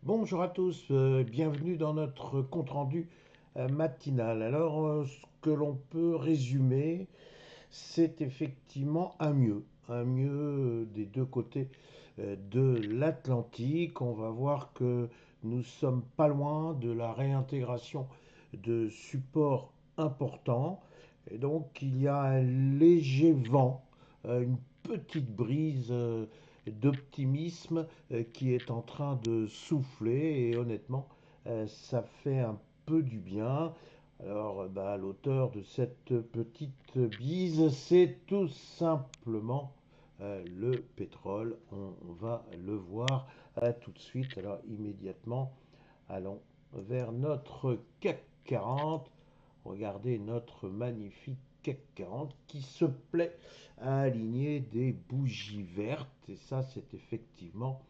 Bonjour à tous, bienvenue dans notre compte-rendu matinal. Alors, ce que l'on peut résumer, c'est effectivement un mieux des deux côtés de l'Atlantique. On va voir que nous sommes pas loin de la réintégration de supports importants. Et donc, il y a un léger vent, une petite brise d'optimisme qui est en train de souffler. Et honnêtement, ça fait un peu du bien. Alors, l'auteur de cette petite bise, c'est tout simplement le pétrole. On va le voir tout de suite. Alors, immédiatement, allons vers notre CAC 40. Regardez notre magnifique CAC 40 qui se plaît à aligner des bougies vertes. Et ça, c'est effectivement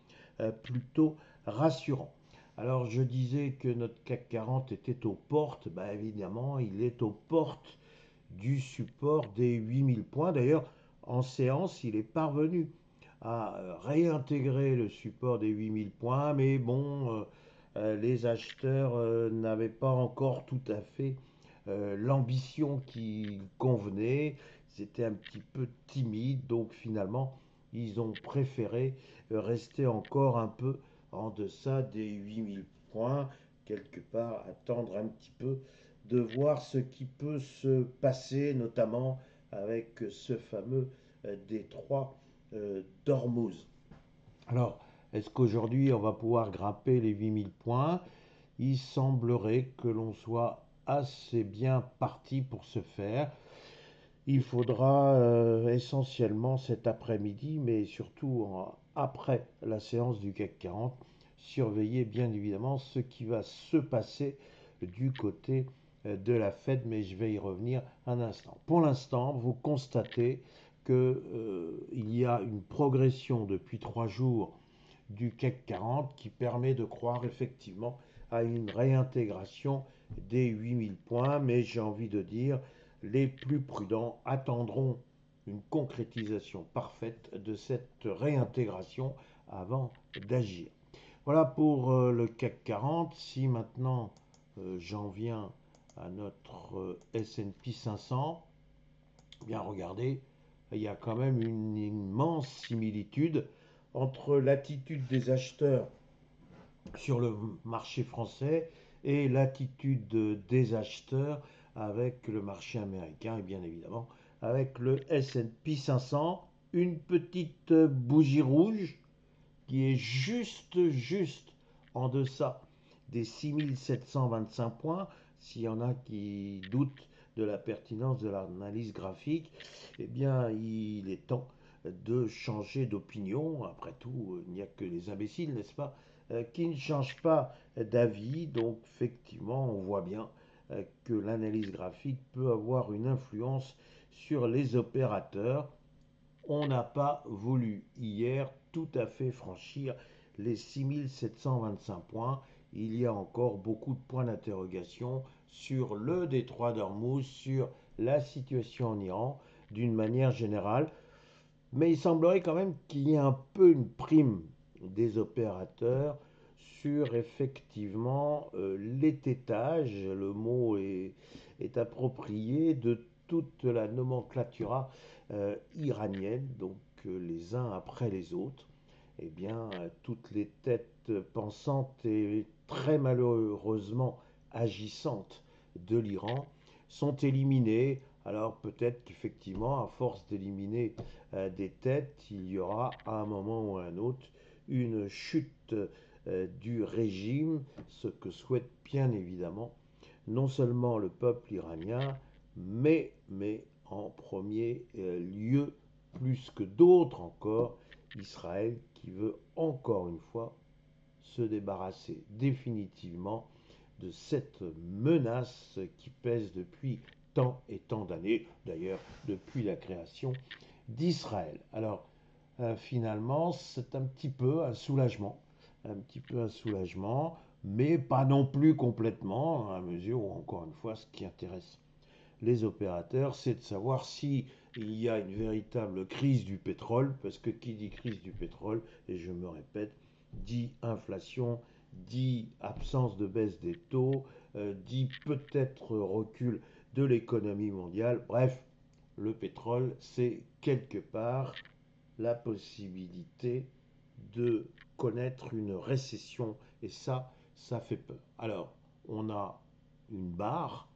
plutôt rassurant. Alors je disais que notre CAC 40 était aux portes, évidemment il est aux portes du support des 8000 points. D'ailleurs en séance il est parvenu à réintégrer le support des 8000 points, mais bon, les acheteurs n'avaient pas encore tout à fait l'ambition qui convenait, c'était un petit peu timide, donc finalement ils ont préféré rester encore un peu en deçà des 8000 points, quelque part attendre un petit peu de voir ce qui peut se passer, notamment avec ce fameux détroit d'Ormuz. Alors, est-ce qu'aujourd'hui on va pouvoir grimper les 8000 points? Il semblerait que l'on soit assez bien parti pour ce faire. Il faudra essentiellement cet après-midi, mais surtout après la séance du CAC 40, surveiller bien évidemment ce qui va se passer du côté de la Fed, mais je vais y revenir un instant. Pour l'instant, vous constatez qu'il y a une progression depuis 3 jours du CAC 40 qui permet de croire effectivement à une réintégration des 8000 points, mais j'ai envie de dire les plus prudents attendront une concrétisation parfaite de cette réintégration avant d'agir. Voilà pour le CAC 40. Si maintenant j'en viens à notre S&P 500, bien regardez, il y a quand même une immense similitude entre l'attitude des acheteurs sur le marché français et l'attitude des acheteurs avec le marché américain et bien évidemment avec le S&P 500. Une petite bougie rouge qui est juste en deçà des 6725 points. S'il y en a qui doutent de la pertinence de l'analyse graphique, eh bien il est temps de changer d'opinion. Après tout, il n'y a que les imbéciles, n'est-ce pas, qui ne changent pas d'avis. Donc effectivement, on voit bien que l'analyse graphique peut avoir une influence sur les opérateurs. On n'a pas voulu hier tout à fait franchir les 6725 points. Il y a encore beaucoup de points d'interrogation sur le détroit d'Ormuz, sur la situation en Iran d'une manière générale. Mais il semblerait quand même qu'il y ait un peu une prime des opérateurs sur effectivement l'étêtage, le mot est approprié, de toute la nomenclatura iranienne, donc les uns après les autres. Eh bien, toutes les têtes pensantes et très malheureusement agissantes de l'Iran sont éliminées. Alors peut-être qu'effectivement, à force d'éliminer des têtes, il y aura à un moment ou à un autre une chute du régime, ce que souhaite bien évidemment non seulement le peuple iranien, mais en premier lieu, plus que d'autres encore, Israël qui veut encore une fois se débarrasser définitivement de cette menace qui pèse depuis tant et tant d'années, d'ailleurs depuis la création d'Israël. Alors finalement, c'est un petit peu un soulagement, mais pas non plus complètement, à mesure où, encore une fois, ce qui intéresse les opérateurs, c'est de savoir si il y a une véritable crise du pétrole, parce que qui dit crise du pétrole, et je me répète, dit inflation, dit absence de baisse des taux, dit peut-être recul de l'économie mondiale. Bref, le pétrole, c'est quelque part la possibilité de connaître une récession. Et ça fait peur. Alors, on a une barre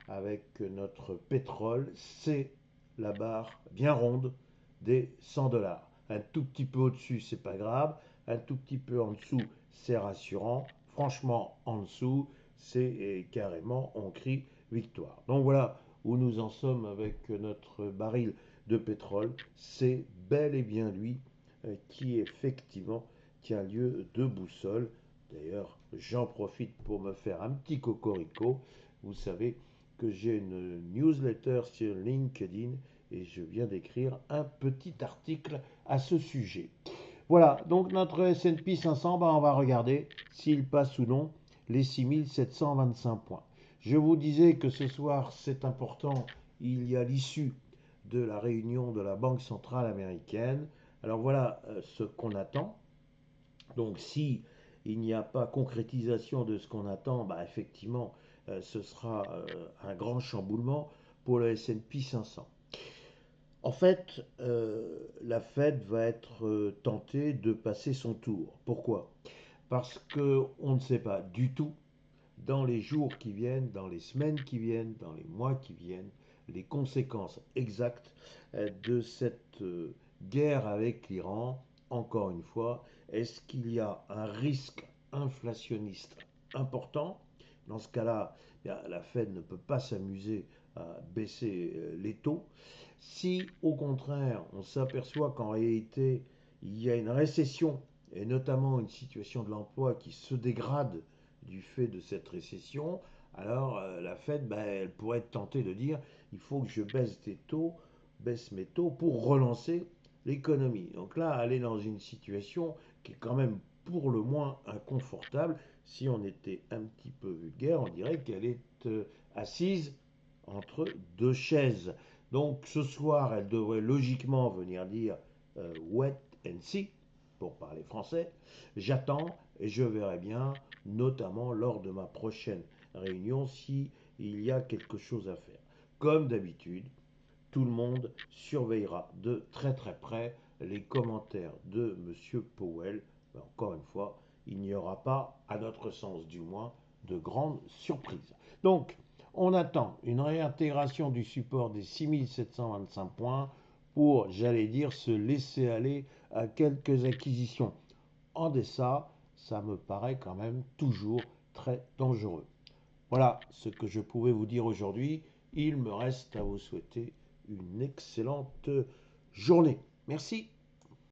avec notre pétrole, c'est la barre bien ronde des 100 dollars. Un tout petit peu au-dessus, c'est pas grave. Un tout petit peu en dessous, c'est rassurant. Franchement, en dessous, c'est carrément, on crie victoire. Donc voilà où nous en sommes avec notre baril de pétrole. C'est bel et bien lui qui effectivement tient lieu de boussole. D'ailleurs, j'en profite pour me faire un petit cocorico. Vous savez que j'ai une newsletter sur LinkedIn et je viens d'écrire un petit article à ce sujet. Voilà, donc notre S&P 500, on va regarder s'il passe ou non les 6725 points. Je vous disais que ce soir, c'est important, il y a l'issue de la réunion de la Banque centrale américaine. Alors voilà ce qu'on attend. Donc si il n'y a pas concrétisation de ce qu'on attend, bah effectivement, ce sera un grand chamboulement pour le S&P 500. En fait, la Fed va être tentée de passer son tour. Pourquoi? Parce qu'on ne sait pas du tout dans les jours qui viennent, dans les semaines qui viennent, dans les mois qui viennent, les conséquences exactes de cette guerre avec l'Iran. Encore une fois, est-ce qu'il y a un risque inflationniste important? Dans ce cas-là, la Fed ne peut pas s'amuser à baisser les taux. Si au contraire, on s'aperçoit qu'en réalité, il y a une récession, et notamment une situation de l'emploi qui se dégrade du fait de cette récession, alors la Fed, elle pourrait être tentée de dire il faut que je baisse mes taux pour relancer l'économie. Donc là, elle est dans une situation qui est quand même pour le moins inconfortable. Si on était un petit peu vulgaire, on dirait qu'elle est assise entre deux chaises. Donc ce soir, elle devrait logiquement venir dire wait and see, pour parler français. J'attends et je verrai bien, notamment lors de ma prochaine réunion, s'il y a quelque chose à faire. Comme d'habitude, tout le monde surveillera de très très près les commentaires de M. Powell. Mais encore une fois, il n'y aura pas, à notre sens du moins, de grandes surprises. Donc, on attend une réintégration du support des 6725 points pour, j'allais dire, se laisser aller à quelques acquisitions. En deçà, ça me paraît quand même toujours très dangereux. Voilà ce que je pouvais vous dire aujourd'hui. Il me reste à vous souhaiter une excellente journée. Merci.